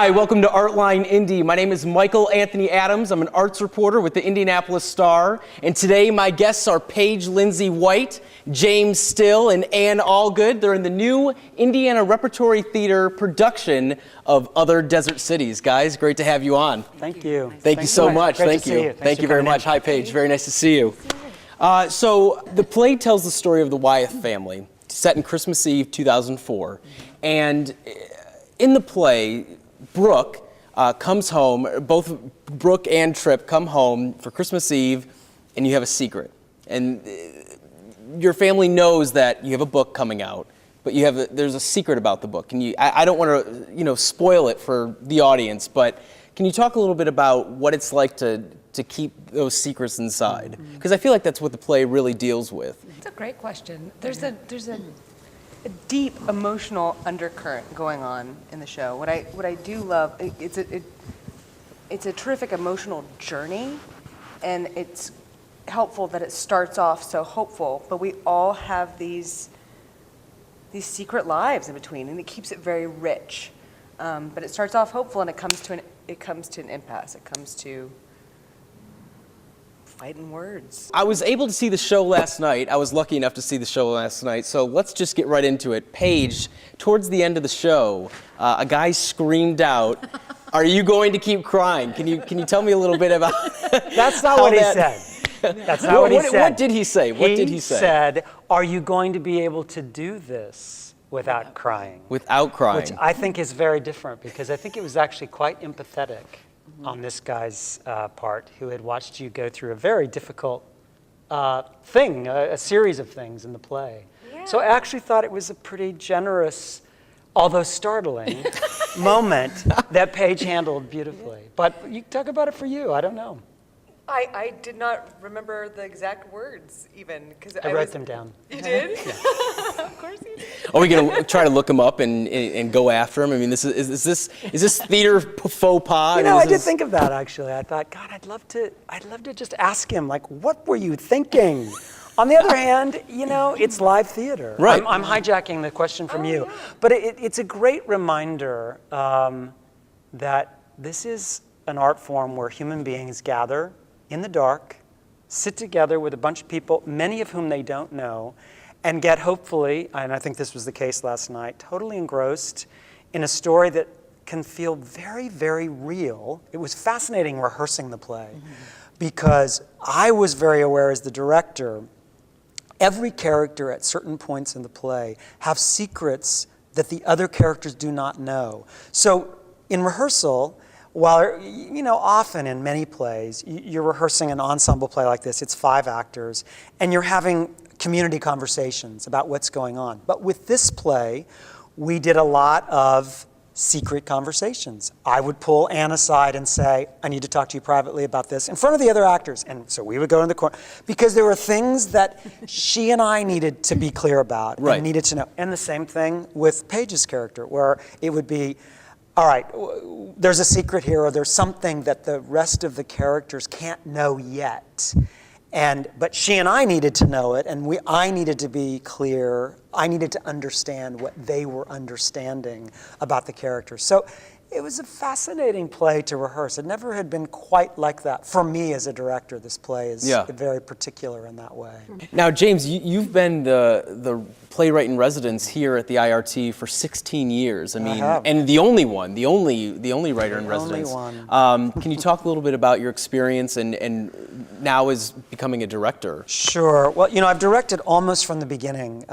Hi, welcome to Artline Indy. My name is Michael Anthony Adams. I'm an arts reporter with the Indianapolis Star. And today my guests are Paige Lindsay White, James Still, and Ann Allgood. They're in the new Indiana Repertory Theater production of Other Desert Cities. Guys, great to have you on. Thank you. Thank you so much. Thank you. Thank you very much. Hi, Paige. Very nice to see you. So the play tells the story of the Wyeth family, set in Christmas Eve 2004. And in the play, Brooke comes home, both Brooke and Tripp come home for Christmas Eve, and you have a secret. And your family knows that you have a book coming out, but there's a secret about the book. And I don't want to spoil it for the audience, but can you talk a little bit about what it's like to keep those secrets inside? Because I feel like that's what the play really deals with. It's a great question. There's a deep emotional undercurrent going on in the show. What I do love, it's a terrific emotional journey, and it's helpful that it starts off so hopeful, but we all have these secret lives in between, and it keeps it very rich. But it starts off hopeful, and it comes to an impasse. It comes to fighting words. I was able to see the show last night. I was lucky enough to see the show last night, so let's just get right into it. Paige, towards the end of the show, a guy screamed out, "Are you going to keep crying?" Can you tell me a little bit about That's not what he said. That's not what he said. What did he say? What did he say? He said, "Are you going to be able to do this without crying?" Without crying. Which I think is very different, because I think it was actually quite empathetic on this guy's part, who had watched you go through a very difficult thing, a series of things in the play. Yeah. So I actually thought it was a pretty generous, although startling, moment that Paige handled beautifully. But you talk about it for you, I don't know. I did not remember the exact words even, because I wrote them down. You did? Yeah. Of course you did. Are we going to try to look him up and go after him? I mean, is this theater faux pas? I did think of that, actually. I thought, God, I'd love to just ask him, like, what were you thinking? On the other hand, it's live theater. Right. I'm hijacking the question from you. Yeah. But it's a great reminder that this is an art form where human beings gather in the dark, sit together with a bunch of people, many of whom they don't know, and get, hopefully, and I think this was the case last night, totally engrossed in a story that can feel very, very real. It was fascinating rehearsing the play, because I was very aware as the director, every character at certain points in the play have secrets that the other characters do not know. So in rehearsal, while, often in many plays, you're rehearsing an ensemble play like this, it's 5 actors, and you're having community conversations about what's going on. But with this play, we did a lot of secret conversations. I would pull Anne aside and say, I need to talk to you privately about this in front of the other actors. And so we would go in the corner, because there were things that she and I needed to be clear about, right, and needed to know. And the same thing with Paige's character, where it would be, all right, there's a secret here, or there's something that the rest of the characters can't know yet. But she and I needed to know it, and I needed to be clear. I needed to understand what they were understanding about the characters. So it was a fascinating play to rehearse. It never had been quite like that. For me as a director, this play is very particular in that way. Now, James, you've been the playwright in residence here at the IRT for 16 years. I mean, and the only writer in residence. Only one. Can you talk a little bit about your experience and now as becoming a director? Sure. Well, I've directed almost from the beginning.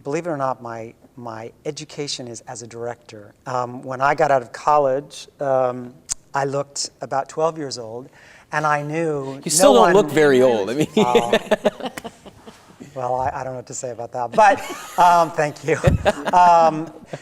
Believe it or not, my education is as a director. When I got out of college, I looked about 12 years old, and I knew you still don't look very old. I mean, well, I don't know what to say about that, but thank you.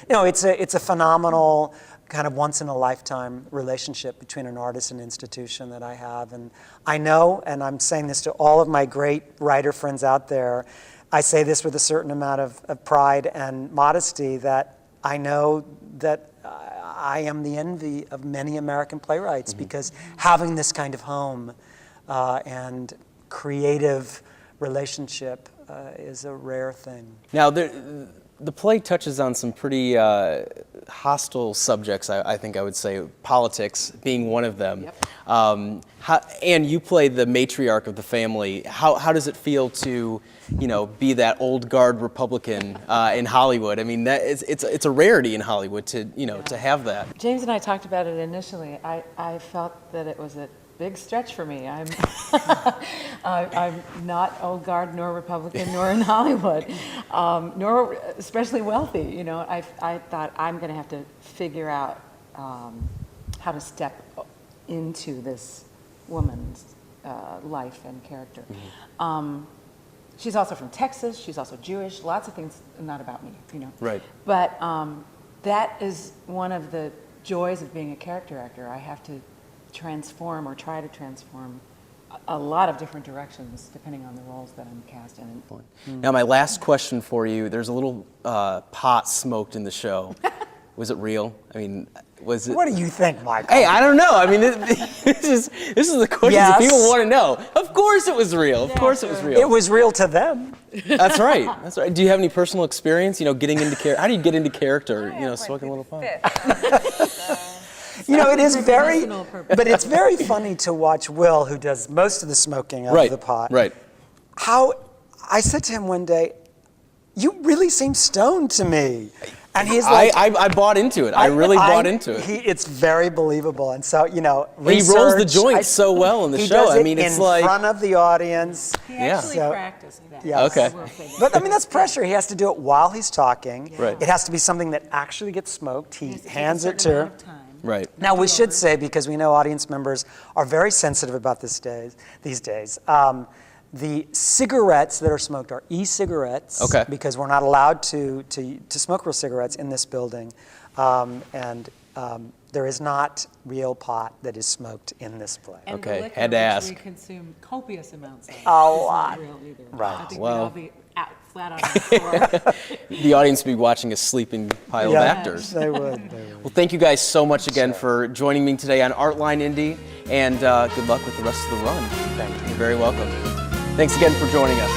It's a phenomenal kind of once-in-a-lifetime relationship between an artist and institution that I have, and I know, and I'm saying this to all of my great writer friends out there, I say this with a certain amount of pride and modesty, that I know that I am the envy of many American playwrights, because having this kind of home and creative relationship is a rare thing. Now, the play touches on some pretty hostile subjects, I think I would say, politics being one of them. Yep. And you play the matriarch of the family. How does it feel to, be that old guard Republican in Hollywood? I mean, it's a rarity in Hollywood to have that. James and I talked about it initially. I felt that it was a big stretch for me. I'm I'm not old guard nor Republican nor in Hollywood, nor especially wealthy. I thought I'm going to have to figure out how to step into this woman's life and character. She's also from Texas. She's also Jewish. Lots of things not about me, Right. But that is one of the joys of being a character actor. I have to transform or try to transform a lot of different directions depending on the roles that I'm cast in. Now, my last question for you, there's a little pot smoked in the show. Was it real? I mean, was it? What do you think, Michael? Hey, I don't know. I mean, this is the question that people want to know. Of course it was real. Of course it was real. It was real to them. That's right. That's right. Do you have any personal experience, getting into character? How do you get into character, smoking a little pot? It is very, but it's very funny to watch Will, who does most of the smoking out of the pot. Right. How I said to him one day, "You really seem stoned to me," and he's like, I bought into it. I really bought into it. It's very believable, and so He rolls the joint so well in the show. Does I mean, it's in like front of the audience. He actually So- practiced that. Yes. Okay. I will say that. But I mean, that's pressure. He has to do it while he's talking. Right. It has to be something that actually gets smoked. He has to take a hands it certain to. amount of time. right. Now we should say, because we know audience members are very sensitive about these days. The cigarettes that are smoked are e-cigarettes. Okay. Because we're not allowed to smoke real cigarettes in this building, and there is not real pot that is smoked in this play. And Okay, the liquor, had to which ask. we consume copious amounts of. A is lot. not real either. Right. I think Well. we'd all be out flat on the floor. The audience would be watching a sleeping pile of actors. They would. Well, thank you guys so much again for joining me today on Artline Indy, and good luck with the rest of the run. Thank you. You're very welcome. Thanks again for joining us.